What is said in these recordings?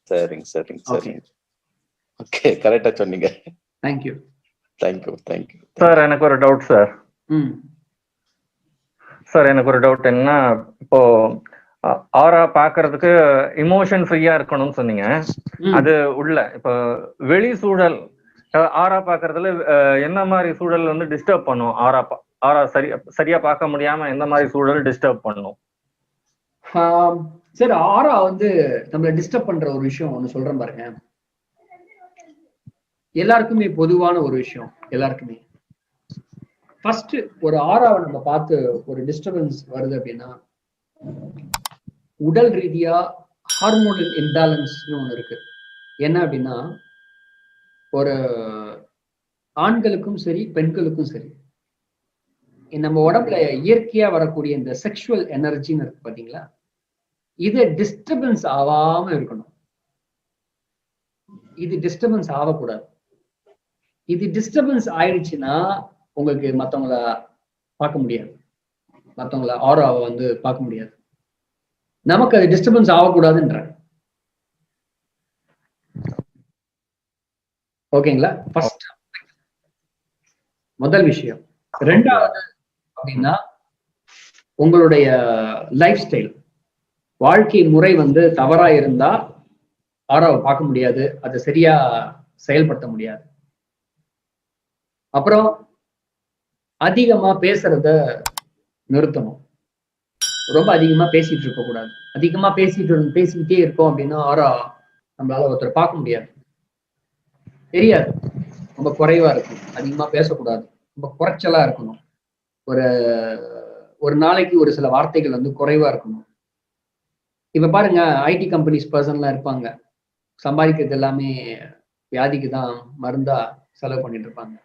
சரிங்க சரிங்க ஓகே சரிங்க. ஓகே, கரெக்டா சொன்னீங்க. தேங்க்யூ. Thank you thank you. சார் எனக்கு ஒரு டவுட் சார். ம் சார் எனக்கு ஒரு டவுட் என்னன்னா, இப்போ ஆரா பாக்குறதுக்கு இமோஷன் ஃப்ரீயா இருக்கணும்னு சொன்னீங்க. ம் அது உள்ள இப்போ வெளி சூழல் ஆரா பாக்குறதுல என்ன மாதிரி சூழல் வந்து டிஸ்டர்ப் பண்ணும்? ஆரா சரியா பார்க்க முடியாம எந்த மாதிரி சூழல் டிஸ்டர்ப் பண்ணும்? சரி, ஆரா வந்து நம்மள டிஸ்டர்ப் பண்ற ஒரு விஷயம் ஒண்ணு சொல்றேன் பாருங்க. எல்லாருக்குமே பொதுவான ஒரு விஷயம், எல்லாருக்குமே ஃபர்ஸ்ட் ஒரு ஆராவை நம்ம பார்த்து ஒரு டிஸ்டர்பன்ஸ் வருது அப்படின்னா, உடல் ரீதியா ஹார்மோனல் இம்பேலன்ஸ்னு ஒண்ணு இருக்கு. என்ன அப்படின்னா, ஒரு ஆண்களுக்கும் சரி பெண்களுக்கும் சரி, நம்ம உடம்புல இயற்கையா வரக்கூடிய இந்த செக்ஷுவல் எனர்ஜின்னு இருக்கு பாத்தீங்களா, இது டிஸ்டர்பன்ஸ் ஆகாம இருக்கணும். இது டிஸ்டர்பன்ஸ் ஆகக்கூடாது. இது டிஸ்டர்பன்ஸ் ஆயிடுச்சுன்னா உங்களுக்கு மத்தவங்கள பார்க்க முடியாது, மத்தவங்கள ஆராவை வந்து பார்க்க முடியாது. நமக்கு அது டிஸ்டர்பன்ஸ் ஆகக்கூடாதுன்ற. ஓகேங்களா? ஃபர்ஸ்ட் முதல் விஷயம். ரெண்டாவது அப்படின்னா, உங்களுடைய லைஃப் ஸ்டைல், வாழ்க்கை முறை வந்து தவறா இருந்தா ஆராவை பார்க்க முடியாது, அதை சரியா செயல்படுத்த முடியாது. அப்புறம் அதிகமா பேசுறத நிறுத்தணும். ரொம்ப அதிகமா பேசிட்டு இருக்க கூடாது. அதிகமா பேசிக்கிட்டே இருக்கோம் அப்படின்னா ஆரா நம்மளால ஒருத்தர் பார்க்க முடியாது, தெரியாது. ரொம்ப குறைவா இருக்கும். அதிகமா பேசக்கூடாது, ரொம்ப குறைச்சலா இருக்கணும். ஒரு நாளைக்கு ஒரு சில வார்த்தைகள் வந்து குறைவா இருக்கணும். இப்ப பாருங்க, ஐடி கம்பெனிஸ் பர்சன்லாம் இருப்பாங்க, சம்பாதிக்கிறது எல்லாமே வியாதிக்கு தான் மருந்தா செலவு பண்ணிட்டு இருப்பாங்க.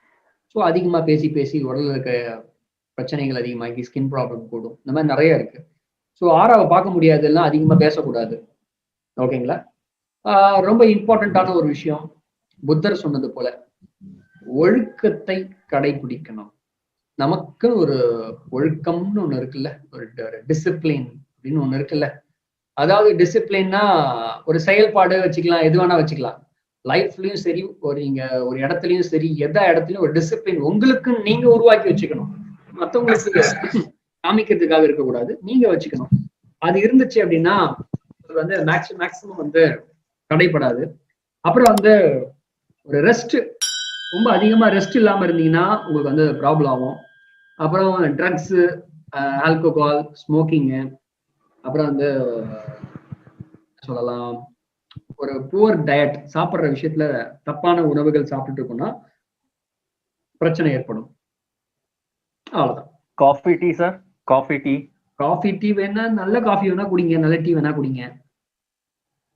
ஸோ அதிகமா பேசி பேசி உடல்ல இருக்க பிரச்சனைகள் அதிகமாகி ஸ்கின் ப்ராப்ளம் கூடும். இந்த மாதிரி நிறைய இருக்கு. ஸோ ஆராவை பார்க்க முடியாதுன்னா அதிகமா பேசக்கூடாது. ஓகேங்களா? ரொம்ப இம்பார்ட்டண்ட்டான ஒரு விஷயம், புத்தர் சொன்னது போல ஒழுக்கத்தை கடைபிடிக்கணும். நமக்கு ஒரு ஒழுக்கம்னு ஒண்ணு இருக்குல்ல, ஒரு டிசிப்ளின் அப்படின்னு ஒண்ணு இருக்குல்ல. அதாவது டிசிப்ளின்னா ஒரு செயல்பாடு வச்சுக்கலாம், எது வேணா வச்சுக்கலாம். லைஃப்லயும் சரி, நீங்க ஒரு இடத்துலயும் சரி, எந்த இடத்துலயும் ஒரு டிசிப்ளின் உங்களுக்கு நீங்க உருவாக்கி வச்சுக்கணும். மற்றவங்களுக்கு காமிக்கிறதுக்காக இருக்கக்கூடாது, நீங்க வச்சுக்கணும். அது இருந்துச்சு அப்படின்னா வந்து மேக்சிமம் வந்து தடைப்படாது. அப்புறம் வந்து ஒரு ரெஸ்ட், ரொம்ப அதிகமா ரெஸ்ட் இல்லாம இருந்தீங்கன்னா உங்களுக்கு வந்து ப்ராப்ளம் ஆகும். அப்புறம் ட்ரக்ஸ், ஆல்கஹால், ஸ்மோக்கிங்கு, அப்புறம் வந்து சொல்லலாம் ஒரு புவர் டயட், சாப்பிட்ற விஷயத்துல தப்பான உணவுகள் சாப்பிட்டு இருக்கோம்னா பிரச்சனை ஏற்படும். அவ்வளவுதான். Coffee tea sir, coffee tea வேணா, நல்ல காஃபி வேணா குடிங்க, நல்ல டீ வேணா குடிங்க.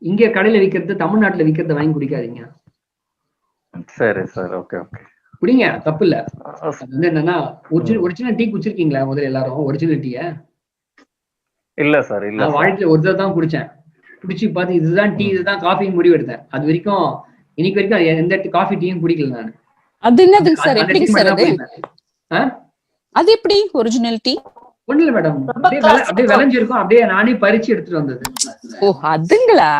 இங்க கடையில விற்கிறது, தமிழ்நாட்டுல விற்கிறத வாங்கி குடிக்காதீங்க. சரி சார், ஓகே ஓகே, குடிங்க, தப்பு இல்ல. அது வந்து என்னன்னா, ஒரிஜினல் டீ குடிச்சிருக்கீங்களா முதல்ல எல்லாரும்? ஒரிஜினல் டீய இல்ல சார், இல்ல. நான் வாழ்க்கையில ஒரு தடவை தான் குடிச்சேன். குடிச்சு பார்த்து இதுதான் டீ, இதுதான் காஃபின்னு முடிவு எடுத்தேன். அது வரைக்கும் இன்னைக்கு வரைக்கும் எந்த காஃபி டீயும் குடிக்கல நான். அது என்னது சார்? எப்படி சார் அது? அது எப்படி ஒரிஜினல் டீ? ஒண்ணு இல்ல மேடம், அப்படியே விளைஞ்சிருக்கும், அப்படியே நானே பறிச்சு எடுத்துட்டு வந்தது. ஓ அதுங்களா?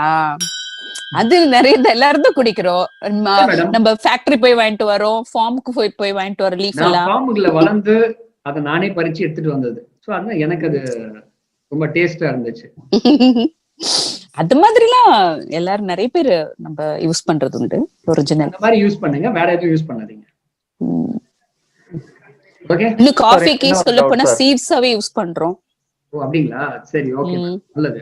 அது நிறைய எல்லாரும் குடிக்கிறோம். நம்ம ஃபேக்டரி போய் வாங்கிட்டு வரோம், ஃபார்முக்கு போய் வாங்கிட்டு வரோம், லீஃப் எல்லாம் ஃபார்முக்குள்ள வளர்ந்து அதை நானே பறிச்சு எடுத்துட்டு வந்தது. சோ அதான் எனக்கு அது ரொம்ப டேஸ்டா இருந்துச்சு. அது மாதிரிலாம் எல்லாரும் நிறைய பேர் நம்ம யூஸ் பண்றது உண்டு. ஒரிஜினல் அந்த மாதிரி யூஸ் பண்ணுங்க, வேற எதுவும் யூஸ் பண்ணாதீங்க. ஓகே. இன்னும் காஃபிக்கு சொல்ல போனா சீட்ஸாவே யூஸ் பண்றோம். ஓ அப்படிங்களா? சரி, ஓகே, நல்லது.